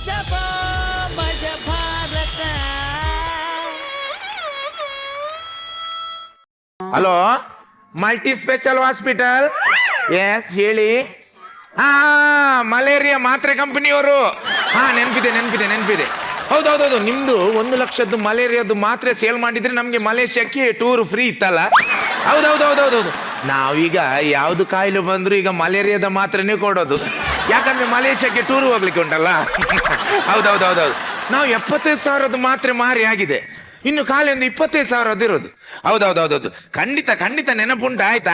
ಗಜಬಾ ಭಜ ಭಾರತ. Hello, multi special hospital. Yes, ಹೇಳಿ. ಹಾ, ಮಲೇರಿಯಾ ಮಾತ್ರೆ ಕಂಪನಿಯವರು. ಹಾ, ನೆನಪಿದೆ. ಹೌದೌದು, ನಿಮ್ದು 1 ಲಕ್ಷದ್ದು ಮಲೇರಿಯಾದ್ದು ಮಾತ್ರೆ ಸೇಲ್ ಮಾಡಿದ್ರೆ ನಮ್ಗೆ ಮಲೇಷ್ಯಾಕ್ಕೆ ಟೂರ್ ಫ್ರೀ ಇತ್ತಲ್ಲ. ಹೌದೌದು. ನಾವೀಗ ಯಾವ್ದು ಕಾಯಿಲೆ ಬಂದ್ರು ಈಗ ಮಲೇರಿಯಾದ ಮಾತ್ರೆನೇ ಕೊಡೋದು, ಯಾಕಂದ್ರೆ ಮಲೇಷ್ಯಾಕ್ಕೆ ಟೂರ್ ಹೋಗ್ಲಿಕ್ಕೆ ಉಂಟಲ್ಲ. ಹೌದೌದು, ನಾವು 75,000 ಮಾತ್ರೆ ಮಾರಿ ಆಗಿದೆ, ಇನ್ನು ಖಾಲಿ ಒಂದು 25,000 ಇರೋದು. ಹೌದೌದು, ಖಂಡಿತ ನೆನಪುಂಟು. ಆಯ್ತು.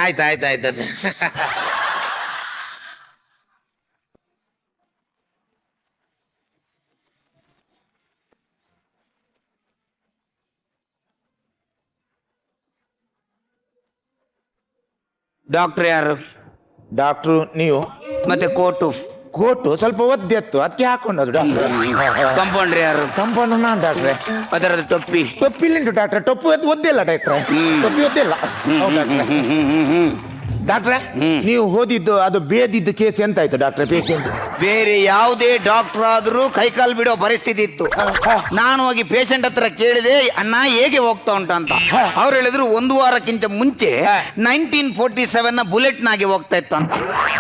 ಡಾಕ್ಟರ್ ಯಾರು? ಡಾಕ್ಟ್ರು ನೀವು. ಮತ್ತೆ ಕೋಟು ಸ್ವಲ್ಪ ಒದ್ದೆತ್ತು, ಅದಕ್ಕೆ ಹಾಕೊಂಡದು ಡಾಕ್ಟರ್. ಕಂಪೌಂಡ್ರಿ ಯಾರು? ಕಂಪೌಂಡರ್ ನಾನು ಡಾಕ್ಟ್ರೆ. ಅದರದ ಟೊಪ್ಪಿ ಟೊಪ್ಪಿಲ್ಲುಂಟು ಡಾಕ್ಟ್ರೆ, ಟೊಪ್ಪು ಒದ್ದಿಲ್ಲ ಡಾಕ್ಟ್ರೆ, ಟೊಪ್ಪಿ ಒದ್ದಿಲ್ಲ. ಡಾಕ್ಟ್ರೆ, ನೀವು ಓದಿದ್ದು ಅದು ಬೇದಿದ್ದು ಕೇಸ್ ಎಂತಾಯ್ತು ಡಾಕ್ಟ್ರೆ? ಪೇಷಂಟ್ ಬೇರೆ ಯಾವುದೇ ಡಾಕ್ಟರ್ ಆದ್ರೂ ಕೈಕಾಲು ಬಿಡೋ ಪರಿಸ್ಥಿತಿ ಇತ್ತು. ನಾನು ಹೋಗಿ ಪೇಷಂಟ್ ಹತ್ರ ಕೇಳಿದೆ, ಅಣ್ಣ ಹೇಗೆ ಹೋಗ್ತಾ ಉಂಟಂತ. ಅವ್ರು ಹೇಳಿದ್ರು 1 ವಾರಕ್ಕಿಂತ ಮುಂಚೆ 1947 ಬುಲೆಟ್ ನಾಗೆ ಹೋಗ್ತಾ ಇತ್ತು ಅಂತ.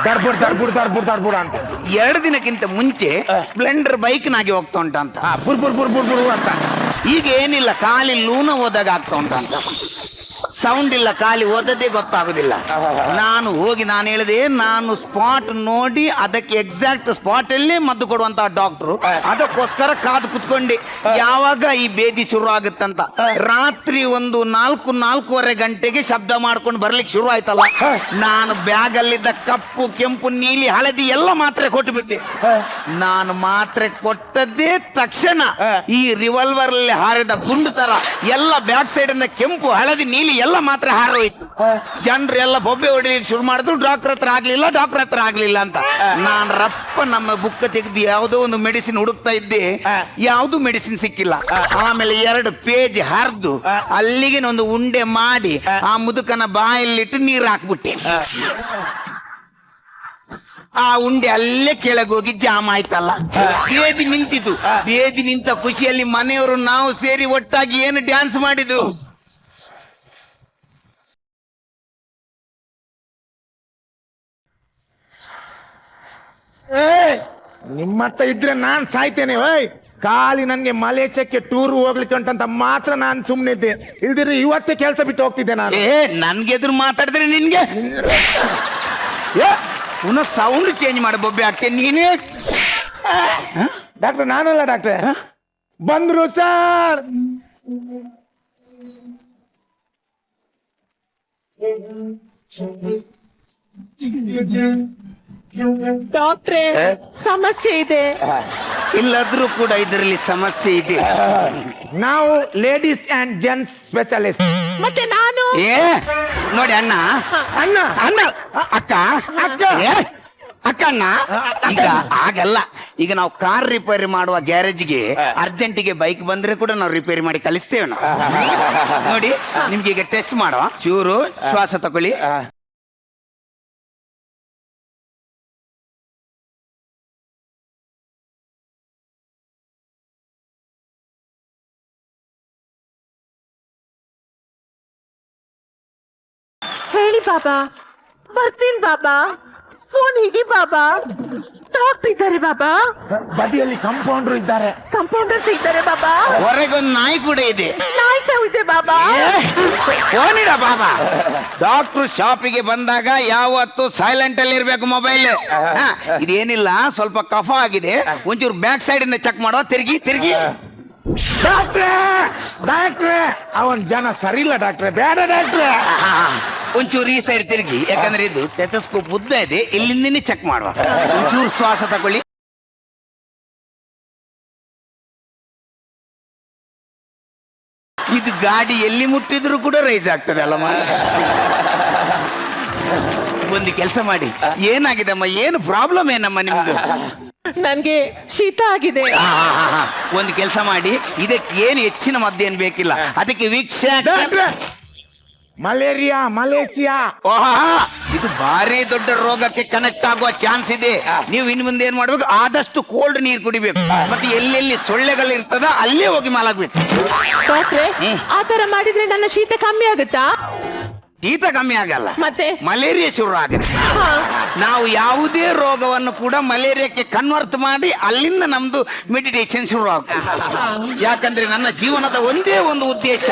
ದರ್ಬುಡ್ ಅಂತ. 2 ದಿನಕ್ಕಿಂತ ಮುಂಚೆ ಸ್ಪ್ಲೆಂಡರ್ ಬೈಕ್ ನಾಗೆ ಹೋಗ್ತಾ ಉಂಟಂತ. ಬುರ್ ಅಂತ. ಈಗ ಏನಿಲ್ಲ, ಖಾಲಿ ಲೂನ ಹೋದಾಗ ಆಗ್ತಾ ಉಂಟಂತ. ಸೌಂಡ್ ಇಲ್ಲ, ಖಾಲಿ ಓದದೇ ಗೊತ್ತಾಗುದಿಲ್ಲ. ನಾನು ಹೇಳಿದೆ, ನಾನು ಸ್ಪಾಟ್ ನೋಡಿ ಅದಕ್ಕೆ ಎಕ್ಸಾಕ್ಟ್ ಸ್ಪಾಟ್ ಅಲ್ಲೇ ಮದ್ದು ಕೊಡುವಂತಹ ಡಾಕ್ಟ್ರು, ಅದಕ್ಕೋಸ್ಕರ ಕಾದು ಕುತ್ಕೊಂಡೆ ಯಾವಾಗ ಈ ಬೇದಿ ಶುರು ಆಗುತ್ತಂತ. ರಾತ್ರಿ ಒಂದು 4-4:15 ಗಂಟೆಗೆ ಶಬ್ದ ಮಾಡ್ಕೊಂಡು ಬರ್ಲಿಕ್ಕೆ ಶುರು ಆಯ್ತಲ್ಲ. ನಾನು ಬ್ಯಾಗ್ ಅಲ್ಲಿದ್ದ ಕಪ್ಪು, ಕೆಂಪು, ನೀಲಿ, ಹಳದಿ ಎಲ್ಲ ಮಾತ್ರೆ ಕೊಟ್ಟು ಬಿಟ್ಟೆ. ನಾನು ಮಾತ್ರೆ ಕೊಟ್ಟದ್ದೇ ತಕ್ಷಣ ಈ ರಿವಾಲ್ವರ್ ಅಲ್ಲಿ ಹಾರಿದ ಗುಂಡು ತರ ಎಲ್ಲ ಬ್ಯಾಕ್ ಸೈಡ್ ಇಂದ ಕೆಂಪು, ಹಳದಿ, ನೀಲಿ ಎಲ್ಲ ಮಾತ್ರ ಹಾರೋಯ್ತು. ಜನರು ಎಲ್ಲ ಬೊಬ್ಬೆ ಹೊಡಿಲಿಕ್ಕೆ ಶುರು ಮಾಡಿದ್ರು. ಡಾಕ್ಟರ್ ಹತ್ರ ಆಗ್ಲಿಲ್ಲ ಅಂತ ನಾನು ರಪ್ಪ ನಮ್ಮ ಬುಕ್ ತೆಗೆದು ಯಾವುದೋ ಒಂದು ಮೆಡಿಸಿನ್ ಹುಡುಕ್ತಾ ಇದ್ದೆ, ಯಾವ್ದು ಮೆಡಿಸಿನ್ ಸಿಕ್ಕಿಲ್ಲ. ಆಮೇಲೆ 2 ಪೇಜ್ ಹರಿದು ಅಲ್ಲಿಗೆ ಒಂದು ಉಂಡೆ ಮಾಡಿ ಆ ಮುದುಕನ ಬಾಯಲ್ಲಿಟ್ಟು ನೀರು ಹಾಕ್ಬಿಟ್ಟೆ. ಆ ಉಂಡೆ ಅಲ್ಲೇ ಕೆಳಗೋಗಿ ಜಾಮ್ ಆಯ್ತಲ್ಲ. ಬೇದಿ ನಿಂತಿತು. ಬೇದಿ ನಿಂತ ಖುಷಿಯಲ್ಲಿ ಮನೆಯವರು ನಾವು ಸೇರಿ ಒಟ್ಟಾಗಿ ಏನು ಡ್ಯಾನ್ಸ್ ಮಾಡಿದ್ದು. ನಿಮ್ಮತ್ತ ಇದ್ರೆ ನಾನ್ ಸಾಯ್ತೇನೆ. ಖಾಲಿ ನನ್ಗೆ ಮಲೇಷ್ಯಾಕ್ಕೆ ಟೂರ್ ಹೋಗ್ಲಿಕ್ಕೆ ಉಂಟಂತ ಮಾತ್ರ ನಾನು ಸುಮ್ಮನೆ ಇದ್ದೆ, ಇಲ್ದಿದ್ರೆ ಇವತ್ತೇ ಕೆಲಸ ಬಿಟ್ಟು ಹೋಗ್ತಿದ್ದೆ ನಾನು. ನನ್ಗೆ ಎದುರು ಮಾತಾಡಿದ್ರೆ ನಿನ್ಗೆ ಪುನಃ ಸೌಂಡ್ ಚೇಂಜ್ ಮಾಡಿ ಬೊಬ್ಬೆ ಆಗ್ತೇನೆ ನೀನೇ. ಡಾಕ್ಟ್ರೆ ನಾನಲ್ಲ ಡಾಕ್ಟ್ರೆ, ಬಂದ್ರು ಸರ್. ಡಾಕ್ಟ್ರೆ, ಸಮಸ್ಯೆ ಇದೆ. ಇಲ್ಲದ್ರೂ ಕೂಡ ಇದರಲ್ಲಿ ಸಮಸ್ಯೆ ಇದೆ. ನಾವು ಲೇಡೀಸ್ ಅಂಡ್ ಜೆಂಟ್ಸ್ ಸ್ಪೆಷಲಿಸ್ಟ್. ಮತ್ತೆ ನಾನು ನೋಡಿ ಅಣ್ಣ ಅಕ್ಕ ಅಣ್ಣ, ಈಗ ಆಗಲ್ಲ. ಈಗ ನಾವು ಕಾರ್ ರಿಪೇರಿ ಮಾಡುವ ಗ್ಯಾರೇಜ್ಗೆ ಅರ್ಜೆಂಟಿಗೆ ಬೈಕ್ ಬಂದ್ರೆ ಕೂಡ ನಾವು ರಿಪೇರಿ ಮಾಡಿ ಕಳಿಸ್ತೇವೆ. ನೋಡಿ, ನಿಮ್ಗೆ ಈಗ ಟೆಸ್ಟ್ ಮಾಡುವ. ಚೂರು ಶ್ವಾಸ ತಗೊಳ್ಳಿ. ಹೇಳಿ ಬಾಬಾ, ಬರ್ತೀನಿ ಬಾಬಾ. ಫೋನ್ ಹಿಡಿ ಬಾಬಾ. ಡಾಕ್ಟರ್ ಇದ್ದಾರೆ ಬಾಬಾ. ಬದಿಯಲ್ಲಿ ಕಂಪೌಂಡರ್ ಇದ್ದಾರೆ. ಕಂಪೌಂಡರ್ಸ್ ಇದ್ದಾರೆ ಬಾಬಾ. ಹೊರಗೊಂದು ನಾಯಿ ಕೂಡ ಇದೆ. ನಾಯಿ ಸಹ ಇದೆ ಬಾಬಾ. ಫೋನ್ ಇಡ ಬಾಬಾ. ಡಾಕ್ಟರ್ ಶಾಪಿಗೆ ಬಂದಾಗ ಯಾವತ್ತು ಸೈಲೆಂಟ್ ಅಲ್ಲಿ ಇರ್ಬೇಕು ಮೊಬೈಲ್. ಇದೇನಿಲ್ಲ, ಸ್ವಲ್ಪ ಕಫ ಆಗಿದೆ, ಒಂಚೂರು ಬ್ಯಾಕ್ ಸೈಡ್ ಇಂದ ಚೆಕ್ ಮಾಡುವ. ತಿರ್ಗಿ ಡಾಕ್ಟ್ರೆ ಅವನ್ ಜನ ಸರಿ ಇಲ್ಲ ಡಾಕ್ಟ್ರೆ, ಬೇಡ ಡಾಕ್ಟ್ರೆ. ಒಂಚೂರು ಈ ಸೈಡ್ ತಿರುಗಿ, ಯಾಕಂದ್ರೆ ಇದು ಟೆಟಸ್ಕೋಪ್ ಉದ್ದ ಇದೆ, ಇಲ್ಲಿಂದನೇ ಚೆಕ್ ಮಾಡುವ. ಒಂಚೂರು ಶ್ವಾಸ ತಗೊಳ್ಳಿ. ಇದು ಗಾಡಿ ಎಲ್ಲಿ ಮುಟ್ಟಿದ್ರು ಕೂಡ ರೈಸ್ ಆಗ್ತದೆ ಅಲ್ಲ. ಒಂದು ಕೆಲಸ ಮಾಡಿ, ಏನಾಗಿದಮ್ಮ, ಏನು ಪ್ರಾಬ್ಲಮ್ ಏನಮ್ಮ ನಿಮ್ದು? ನನ್ಗೆ ಶೀತ ಆಗಿದೆ. ಒಂದು ಕೆಲಸ ಮಾಡಿ, ಇದಕ್ಕೆ ಏನು ಹೆಚ್ಚಿನ ಮದ್ದೇನು ಬೇಕಿಲ್ಲ, ಅದಕ್ಕೆ ವೀಕ್ಷ ಮಲೇರಿಯಾ, ಮಲೇಷಿಯಾ. ಇದು ಭಾರಿ ದೊಡ್ಡ ರೋಗಕ್ಕೆ ಕನೆಕ್ಟ್ ಆಗುವ ಚಾನ್ಸ್ ಇದೆ. ನೀವು ಇನ್ ಮುಂದೆ ಏನ್ ಮಾಡ್ಬೇಕು, ಆದಷ್ಟು ಕೋಲ್ಡ್ ನೀರು ಕುಡಿಬೇಕು. ಮತ್ತೆ ಎಲ್ಲೆಲ್ಲಿ ಸೊಳ್ಳೆಗಳು ಇರ್ತದ ಅಲ್ಲೇ ಹೋಗಿ ಮಲಗಬೇಕು. ಡಾಕ್ಟ್ರೆ, ಆ ತರ ಮಾಡಿದ್ರೆ ನನ್ನ ಶೀತ ಕಮ್ಮಿ ಆಗುತ್ತಾ? ಶೀತ ಕಮ್ಮಿ ಆಗಲ್ಲ, ಮತ್ತೆ ಮಲೇರಿಯಾ ಶುರು ಆಗುತ್ತೆ. ಹಾ. ನಾವು ಯಾವುದೇ ರೋಗವನ್ನು ಕೂಡ ಮಲೇರಿಯಾಕ್ಕೆ ಕನ್ವರ್ಟ್ ಮಾಡಿ ಅಲ್ಲಿಂದ ನಮ್ದು ಮೆಡಿಟೇಷನ್ ಶುರು ಆಗುತ್ತೆ. ಯಾಕಂದ್ರೆ ನನ್ನ ಜೀವನದ ಒಂದೇ ಒಂದು ಉದ್ದೇಶ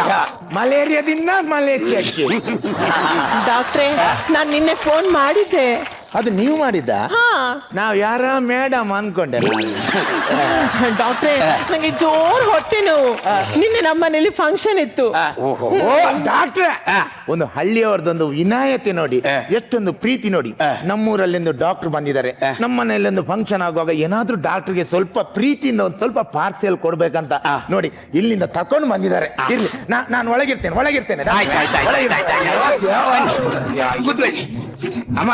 ಮಲೇರಿಯಾದಿಂದ ಮಲೇಷಿಯಾಕ್ಕೆ. ಡಾಕ್ಟ್ರೆ, ನಾನ್ ನಿನ್ನೆ ಫೋನ್ ಮಾಡಿದ್ದೆ. ಅದು ನೀವು ಮಾಡಿದ್ದ? ಹಾ. ನಾವ್ ಯಾರ ಮೇಡಮ್ ಅನ್ಕೊಂಡೆ. ಡಾಕ್ಟ್ರೆ, ನಂಗೆ ಜೋರ್ ಹೊಟ್ಟೆ ನೋವು. ನಿನ್ನೆ ನಮ್ಮನೇಲಿ ಫಂಕ್ಷನ್ ಇತ್ತು. ಡಾಕ್ಟ್ರೆ, ಒಂದು ಹಳ್ಳಿಯವರದೊಂದು ವಿನಾಯತೆ ನೋಡಿ, ಎಷ್ಟೊಂದು ಪ್ರೀತಿ ನೋಡಿ. ನಮ್ಮೂರಲ್ಲಿಂದು ಡಾಕ್ಟರ್ ಬಂದಿದ್ದಾರೆ, ನಮ್ಮನೆಯಲ್ಲೊಂದು ಫಂಕ್ಷನ್ ಆಗುವಾಗ ಏನಾದ್ರೂ ಡಾಕ್ಟರ್ಗೆ ಸ್ವಲ್ಪ ಪ್ರೀತಿಯಿಂದ ಒಂದು ಸ್ವಲ್ಪ ಪಾರ್ಸೆಲ್ ಕೊಡ್ಬೇಕಂತ ನೋಡಿ ಇಲ್ಲಿಂದ ತಕೊಂಡು ಬಂದಿದ್ದಾರೆ. ಇರ್ಲಿ, ನಾನು ಒಳಗಿರ್ತೇನೆ. ಅಮ್ಮ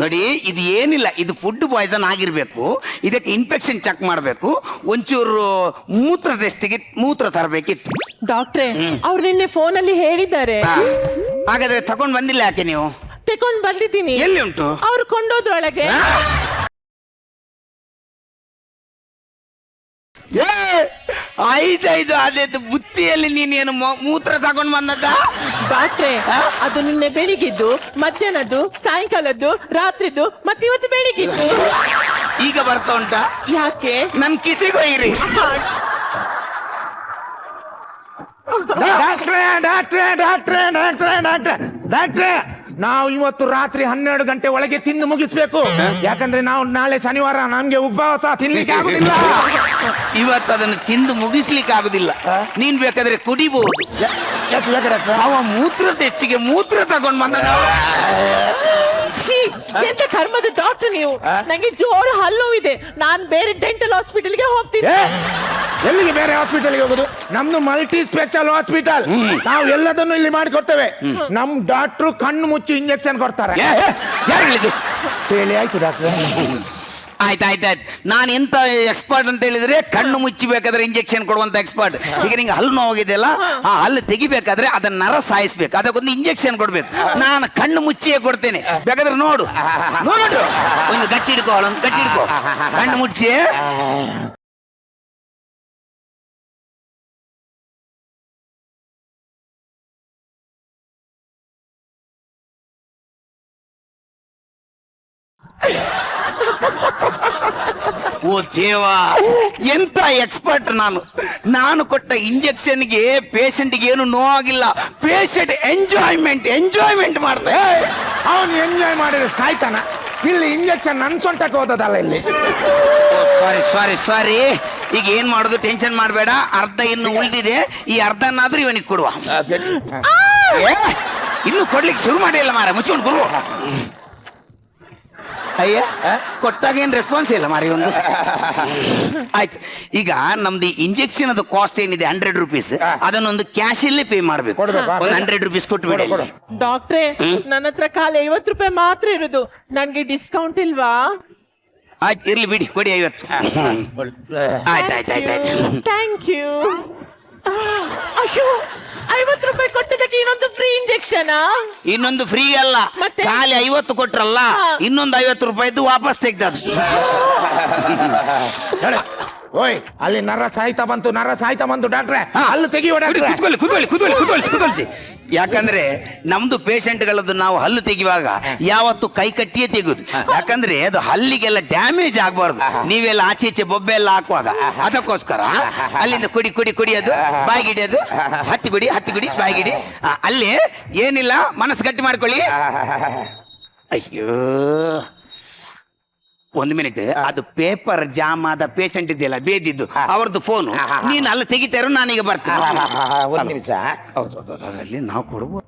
ನೋಡಿ, ಇದು ಏನಿಲ್ಲ, ಇದು ಫುಡ್ ಪಾಯ್ಸನ್ ಆಗಿರ್ಬೇಕು. ಇದಕ್ಕೆ ಇನ್ಫೆಕ್ಷನ್ ಚೆಕ್ ಮಾಡಬೇಕು. ಒಂಚೂರು ಮೂತ್ರ ಟೆಸ್ಟಿಗೆ ಮೂತ್ರ ತರಬೇಕಿತ್ತು. ಡಾಕ್ಟ್ರೆ, ಅವ್ರು ನಿನ್ನೆ ಫೋನಲ್ಲಿ ಹೇಳಿದ್ದಾರೆ. ಹಾಗಾದ್ರೆ ತಗೊಂಡ್ ಬಂದಿಲ್ಲ ಯಾಕೆ ನೀವು? ತಕೊಂಡ್ ಬಂದಿದ್ದೀನಿ. ಎಲ್ಲಿ ಉಂಟು? ಅವ್ರು ಕೊಂಡೋದ್ರೊಳಗೆ. ಆಯ್ತಾಯ್ತು, ಅದೇ ಬುತ್ತಿಯಲ್ಲಿ ನೀನೇನು ಮೂತ್ರ ತಗೊಂಡ್ ಬಂದದ್ದ? ಡಾಕ್ಟ್ರೆ, ಅದು ನಿನ್ನೆ ಬೆಳಿಗ್ಗಿದ್ದು, ಮಧ್ಯಾಹ್ನದ್ದು, ಸಾಯಂಕಾಲದ್ದು, ರಾತ್ರಿದ್ದು, ಮತ್ತೆ ಇವತ್ತು ಬೆಳಿಗ್ಗಿದ್ದು. ಈಗ ಬರ್ತಾ ಉಂಟಾ? ಯಾಕೆ? ನನ್ ಕಿಸಿಗೊಯ್ಯಿರಿ. ಡಾಕ್ಟ್ರೆ, ನಾವು ಇವತ್ತು ರಾತ್ರಿ 12 ಗಂಟೆ ಒಳಗೆ ತಿಂದು ಮುಗಿಸ್ಬೇಕು. ಯಾಕಂದ್ರೆ ನಾವು ನಾಳೆ ಶನಿವಾರ, ನಮ್ಗೆ ಉಪವಾಸ, ತಿನ್ಲಿಕ್ಕೆ ಆಗುದಿಲ್ಲ. ಇವತ್ತು ಅದನ್ನು ತಿಂದು ಮುಗಿಸ್ಲಿಕ್ಕೆ ಆಗುದಿಲ್ಲ. ನೀನ್ ಬೇಕಾದ್ರೆ ಕುಡಿಬಹುದು. ಅವ ಮೂತ್ರ ಟೆಸ್ಟಿಗೆ ಮೂತ್ರ ತಗೊಂಡ್ ಬಂದ. ಎಂತ ಕರ್ಮದ ಡಾಕ್ಟರ್ ನೀವು. ನಂಗೆ ಜೋರು ಹಲ್ಲು ಇದೆ. ನಾನ್ ಬೇರೆ ಡೆಂಟಲ್ ಹಾಸ್ಪಿಟಲ್ಗೆ ಹೋಗ್ತೀನಿ. ಎಲ್ಲಿಗೆ ಬೇರೆ ಹಾಸ್ಪಿಟಲ್ಗೆ ಹೋಗುದು? ನಮ್ದು ಮಲ್ಟಿ ಸ್ಪೆಷಲ್ ಹಾಸ್ಪಿಟಲ್. ನಾವು ಎಲ್ಲದನ್ನು ಇಲ್ಲಿ ಮಾಡಿಕೊಡ್ತೇವೆ. ನಮ್ ಡಾಕ್ಟ್ರು ಕಣ್ಣು ಮುಚ್ಚಿ ಇಂಜೆಕ್ಷನ್ ಕೊಡ್ತಾರೆ. ಹೇಳಿ ಆಯ್ತು ಡಾಕ್ಟರ್. ಆಯ್ತಾಯ್ತಾಯ್ತು. ನಾನು ಎಂತ ಎಕ್ಸ್ಪರ್ಟ್ ಅಂತ ಹೇಳಿದ್ರೆ, ಕಣ್ಣು ಮುಚ್ಚಬೇಕಾದ್ರೆ ಇಂಜೆಕ್ಷನ್ ಕೊಡುವಂತ ಎಕ್ಸ್ಪರ್ಟ್. ಈಗ ನಿಂಗೆ ಹಲ್ಲು ನೋವಾಗಿದೆಯಲ್ಲ, ಆ ಹಲ್ಲು ತೆಗಿಬೇಕಾದ್ರೆ ಅದನ್ನ ನರ ಸಾಯಿಸ್ಬೇಕು, ಅದಕ್ಕೊಂದು ಇಂಜೆಕ್ಷನ್ ಕೊಡ್ಬೇಕು. ನಾನು ಕಣ್ಣು ಮುಚ್ಚಿಯೇ ಕೊಡ್ತೇನೆ, ಬೇಕಾದ್ರೆ ನೋಡು. ಒಂದು ಗಟ್ಟಿ ಹಿಡ್ಕೋ, ಕಣ್ಣು ಮುಚ್ಚಿ. ಓ ದೇವಾ, ಎಂತ ಎಕ್ಸ್ಪರ್ಟ್ ನಾನು ಕೊಟ್ಟ ಇಂಜೆಕ್ಷನ್ಗೆ ಪೇಷಂಟ್ಗೆ ಏನು ನೋವಾಗಿಲ್ಲ. ಪೇಷಂಟ್ ಎಂಜಾಯ್ಮೆಂಟ್ ಮಾಡ್ತಾರೆ. ಅವನು ಎಂಜಾಯ್ ಮಾಡಿದ್ರೆ ಸಾಯ್ತಾನ. ಇಲ್ಲಿ ಇಂಜೆಕ್ಷನ್ ನನ್ ಸೊಂಟಕ್ಕೆ ಹೋದದಲ್ಲ ಇಲ್ಲಿ. ಸಾರಿ. ಈಗ ಏನ್ ಮಾಡೋದು, ಟೆನ್ಷನ್ ಮಾಡಬೇಡ. ಅರ್ಧ ಇನ್ನು ಉಳಿದಿದೆ, ಈ ಅರ್ಧನಾದ್ರೂ ಇವನಿಗೆ ಕೊಡುವ. ಇನ್ನು ಕೊಡ್ಲಿಕ್ಕೆ ಶುರು ಮಾಡಿಲ್ಲ ಮಾರ, ಮುಚ್ಕೊಂಡು ಕೊಡುವ. ಅಯ್ಯ, ಕೊಟ್ಟಾಗ ಏನ್ ರೆಸ್ಪಾನ್ಸ್ ಇಲ್ಲ ಮಾರಿ ಒಂದು. ಆಯ್ತು, ಈಗ ನಮ್ದು ಇಂಜೆಕ್ಷನ್ ಅದು ಕಾಸ್ಟ್ ಏನಿದೆ 100 ರೂಪೀಸ್, ಅದನ್ನೊಂದು ಕ್ಯಾಶ್ ಅಲ್ಲೇ ಪೇ ಮಾಡ್ಬೇಕು. ಒಂದು 100 ರೂಪೀಸ್ ಕೊಟ್ಬಿಡಿ. ಡಾಕ್ಟ್ರೆ, ನನ್ನ ಹತ್ರ ಖಾಲಿ 50 ರೂಪಾಯಿ ಮಾತ್ರ ಇರುದು. ನನ್ಗೆ ಡಿಸ್ಕೌಂಟ್ ಇಲ್ವಾ? ಆಯ್ತು, ಇರ್ಲಿ ಬಿಡಿ, ಕೊಡಿ 50. ಆಯ್ತಾಯ್ತಾಯ್ತಾಯ್ತು. Thank you. ಅಯ್ಯೋ, 50 ರೂಪಾಯಿ ಕೊಟ್ಟದಕ್ಕೆ ಇನ್ನೊಂದು ಫ್ರೀ ಇಂಜೆಕ್ಷನ್? ಇನ್ನೊಂದು ಫ್ರೀ ಅಲ್ಲ, ಮತ್ತೆ? ಖಾಲಿ 50 ಕೊಟ್ರಲ್ಲ, ಇನ್ನೊಂದು 50 ರೂಪಾಯಿದ್ದು ವಾಪಸ್ ತೆಗ್ದದ್ದು. ಓಯ್, ಅಲ್ಲಿ ನರ ಸಾಯ್ತಾ ಬಂತು ಡಾಕ್ಟ್ರೆ. ಅಲ್ಲಿ ತೆಗಿಯೋ ಡಾಕ್ಟ್ರೆ. ಕುತ್ಕೊಳ್ಸಿ. ಯಾಕಂದ್ರೆ ನಮ್ದು ಪೇಷಂಟ್ಗಳದ್ದು ನಾವು ಹಲ್ಲು ತೆಗಿವಾಗ ಯಾವತ್ತು ಕೈ ಕಟ್ಟಿಯೇ ತೆಗುದು. ಯಾಕಂದ್ರೆ ಅದು ಹಲ್ಲಿಗೆಲ್ಲ ಡ್ಯಾಮೇಜ್ ಆಗಬಾರ್ದು. ನೀವೆಲ್ಲ ಆಚೆ ಬೊಬ್ಬೆ ಎಲ್ಲ ಹಾಕುವಾಗ ಅದಕ್ಕೋಸ್ಕರ ಅಲ್ಲಿಂದ ಕುಡಿಯೋದು, ಬಾಯಿಗಿಡಿಯೋದು, ಹತ್ತಿ ಗುಡಿ ಬಾಯಿಗಿಡಿ. ಅಲ್ಲಿ ಏನಿಲ್ಲ, ಮನಸ್ಸು ಗಟ್ಟಿ ಮಾಡ್ಕೊಳ್ಳಿ. ಅಯ್ಯೋ, 1 ಮಿನಿಟ್. ಅದು ಪೇಪರ್ ಜಾಮ್ ಆದ ಪೇಷಂಟ್ ಇದೆಯಲ್ಲ, ಬೇದಿದ್ದು, ಅವ್ರದ್ದು ಫೋನು. ನೀನು ಅಲ್ಲಿ ತೆಗಿತಾರೋ, ನಾನೀಗ ಬರ್ತೀನಿ. 1 ನಿಮಿಷ. ಅದರಲ್ಲಿ ನಾವು ಕೊಡ್ಬೋದು.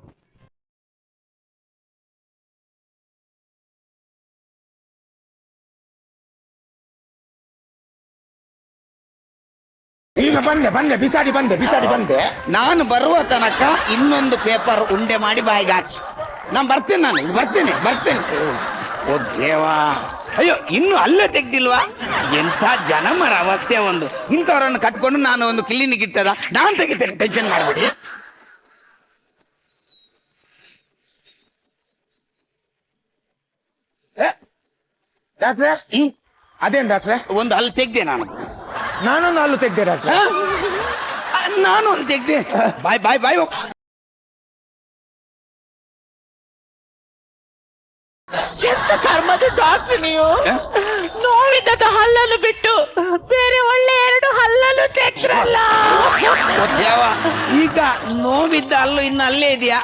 ಈಗ ಬಂದೆ ಬಿಸಾಡಿ ಬಂದೆ. ನಾನು ಬರುವ ತನಕ ಇನ್ನೊಂದು ಪೇಪರ್ ಉಂಡೆ ಮಾಡಿ ಬಾಯಿಗೆ ಹಾಕಿ ನಾನು ಬರ್ತೇನೆ. ಓ ದೇವಾ, ಅಯ್ಯೋ, ಇನ್ನು ಅಲ್ಲೇ ತೆಗ್ದಿಲ್ವಾ? ಎಂಥ ಜನಮರ ಅವಸ್ಥೆ ಒಂದು. ಇಂಥವ್ರನ್ನು ಕಟ್ಕೊಂಡು ನಾನು ಒಂದು ಕ್ಲಿನಿಕ್ ಇರ್ತದ, ನಾನು ತೆಗಿತೇನೆ, ಟೆನ್ಷನ್ ಮಾಡಬೇಡಿ. ಡಾಕ್ಟ್ರೆ ಅದೇನ್ ಡಾಕ್ಟ್ರೆ? ಒಂದು ಹಲ್ಲು ತೆಗ್ದೆ ನಾನು. ನಾನೊಂದು ಹಲ್ಲು ತೆಗ್ದೆ ಡಾಕ್ಟ್ರೆ. ನಾನು ಒಂದು ತೆಗ್ದೆ. ಬಾಯ್ ಬಾಯ್ ಬಾಯ್. ಎಂತ ಕರ್ಮದ ಡಾಕ್ಟರ್ ನೀವು? ನೋವಿದ್ದದ ಹಲ್ಲನ್ನು ಬಿಟ್ಟು ಬೇರೆ ಒಳ್ಳೆ 2 ಹಲ್ಲನ್ನು ತೆಗ್ದ್ರಲ್ಲ. ದೇವ, ಈಗ ನೋವಿದ್ದ ಹಲ್ಲು ಇನ್ನು ಅಲ್ಲೇ ಇದೆಯಾ?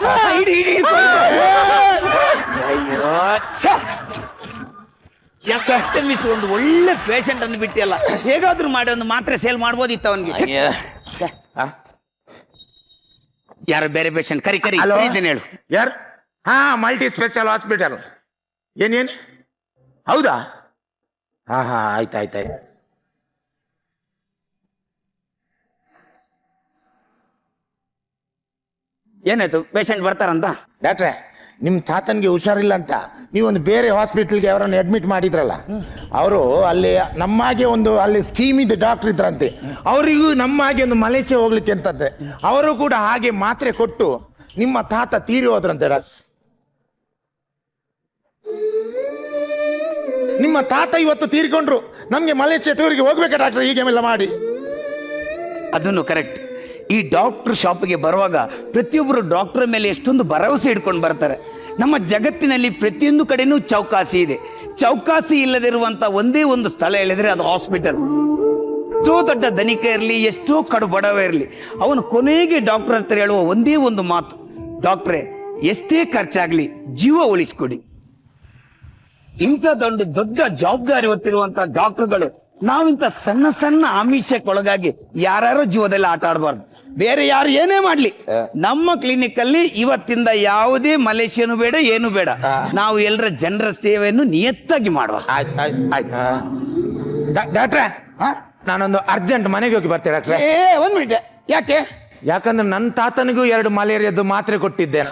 ಒಂದು ಒಳ್ಳೆ ಪೇಷಂಟ್ ಅನ್ನು ಬಿಟ್ಟಿಯಲ್ಲ. ಹೇಗಾದ್ರೂ ಮಾಡಿ ಒಂದು ಮಾತ್ರೆ ಸೇಲ್ ಮಾಡ್ಬೋದಿತ್ತು ಅವನಿಗೆ. ಯಾರು ಬೇರೆ ಪೇಷಂಟ್? ಕರಿ ಕರಿ ಇದ್ದೇನೆ ಹೇಳು. ಯಾರು? ಹಾ, ಮಲ್ಟಿ ಸ್ಪೆಷಲ್ ಹಾಸ್ಪಿಟಲ್. ಏನೇನು? ಹೌದಾ? ಹಾ ಹಾ, ಆಯ್ತಾಯ್ತಾಯ್ತು. ಏನಾಯ್ತು? ಪೇಷಂಟ್ ಬರ್ತಾರಂತ? ಡಾಕ್ಟ್ರೆ, ನಿಮ್ಮ ತಾತನಿಗೆ ಹುಷಾರಿಲ್ಲ ಅಂತ ನೀವೊಂದು ಬೇರೆ ಹಾಸ್ಪಿಟ್ಲ್ಗೆ ಅವರನ್ನು ಅಡ್ಮಿಟ್ ಮಾಡಿದ್ರಲ್ಲ, ಅವರು ಅಲ್ಲಿ ನಮ್ಮಾಗೆ ಒಂದು ಅಲ್ಲಿ ಸ್ಕೀಮ್ ಇದೆ ಡಾಕ್ಟರ್ ಇದ್ರಂತೆ. ಅವರಿಗೂ ನಮ್ಮಾಗೆ ಒಂದು ಮಲೇಷ್ಯಾ ಹೋಗ್ಲಿಕ್ಕೆ ಅಂತಂತೆ. ಅವರು ಕೂಡ ಹಾಗೆ ಮಾತ್ರೆ ಕೊಟ್ಟು ನಿಮ್ಮ ತಾತ ತೀರಿ ಹೋದ್ರಂತೆ. ನಿಮ್ಮ ತಾತ ಇವತ್ತು ತೀರ್ಕೊಂಡ್ರು. ನಮ್ಗೆ ಮಲೇಷ್ಯಾ ಟೂರಿಗೆ ಹೋಗ್ಬೇಕಾ ಡಾಕ್ಟರ್ ಹೀಗೆಲ್ಲ ಮಾಡಿ? ಅದನ್ನು ಕರೆಕ್ಟ್. ಈ ಡಾಕ್ಟರ್ ಶಾಪಿಗೆ ಬರುವಾಗ ಪ್ರತಿಯೊಬ್ಬರು ಡಾಕ್ಟರ್ ಮೇಲೆ ಎಷ್ಟೊಂದು ಭರವಸೆ ಇಟ್ಕೊಂಡು ಬರ್ತಾರೆ. ನಮ್ಮ ಜಗತ್ತಿನಲ್ಲಿ ಪ್ರತಿಯೊಂದು ಕಡೆನೂ ಚೌಕಾಸಿ ಇದೆ. ಚೌಕಾಸಿ ಇಲ್ಲದಿರುವಂತ ಒಂದೇ ಒಂದು ಸ್ಥಳ ಹೇಳಿದ್ರೆ ಅದು ಹಾಸ್ಪಿಟಲ್. ಎಷ್ಟೋ ದೊಡ್ಡ ಧನಿಕ ಇರಲಿ, ಎಷ್ಟೋ ಕಡು ಬಡವ ಇರಲಿ, ಅವನು ಕೊನೆಗೆ ಡಾಕ್ಟರ್ ಹತ್ರ ಹೇಳುವ ಒಂದೇ ಒಂದು ಮಾತು, ಡಾಕ್ಟ್ರೇ ಎಷ್ಟೇ ಖರ್ಚಾಗ್ಲಿ ಜೀವ ಉಳಿಸ್ಕೊಡಿ. ಇಂಥ ದೊಡ್ಡ ಜವಾಬ್ದಾರಿ ಹೊತ್ತಿರುವಂತ ಡಾಕ್ಟರ್ಗಳು ನಾವಿಂತ ಸಣ್ಣ ಸಣ್ಣ ಆಮಿಷಕ್ಕೊಳಗಾಗಿ ಯಾರ್ಯಾರೋ ಜೀವದಲ್ಲಿ ಆಟ ಆಡಬಾರ್ದು. ಬೇರೆ ಯಾರು ಏನೇ ಮಾಡ್ಲಿ, ನಮ್ಮ ಕ್ಲಿನಿಕ್ ಅಲ್ಲಿ ಇವತ್ತಿಂದ ಯಾವುದೇ ಮಲೇಷಿಯನು ಬೇಡ, ಏನು ಬೇಡ. ನಾವು ಎಲ್ಲರ ಜನರ ಸೇವೆಯನ್ನು ನಿಯತ್ತಾಗಿ ಮಾಡುವ. ಡಾಕ್ಟ್ರೆ, ನಾನೊಂದು ಅರ್ಜೆಂಟ್ ಮನೆಗೆ ಹೋಗಿ ಬರ್ತೇನೆ ಡಾಕ್ಟ್ರೆ. ಒಂದ್ ಮಿನಿಟ್. ಯಾಕೆ? ಯಾಕಂದ್ರೆ ನನ್ನ ತಾತನಿಗೂ 2 ಮಲೇರಿಯಾದ್ದು ಮಾತ್ರೆ ಕೊಟ್ಟಿದ್ದೆ.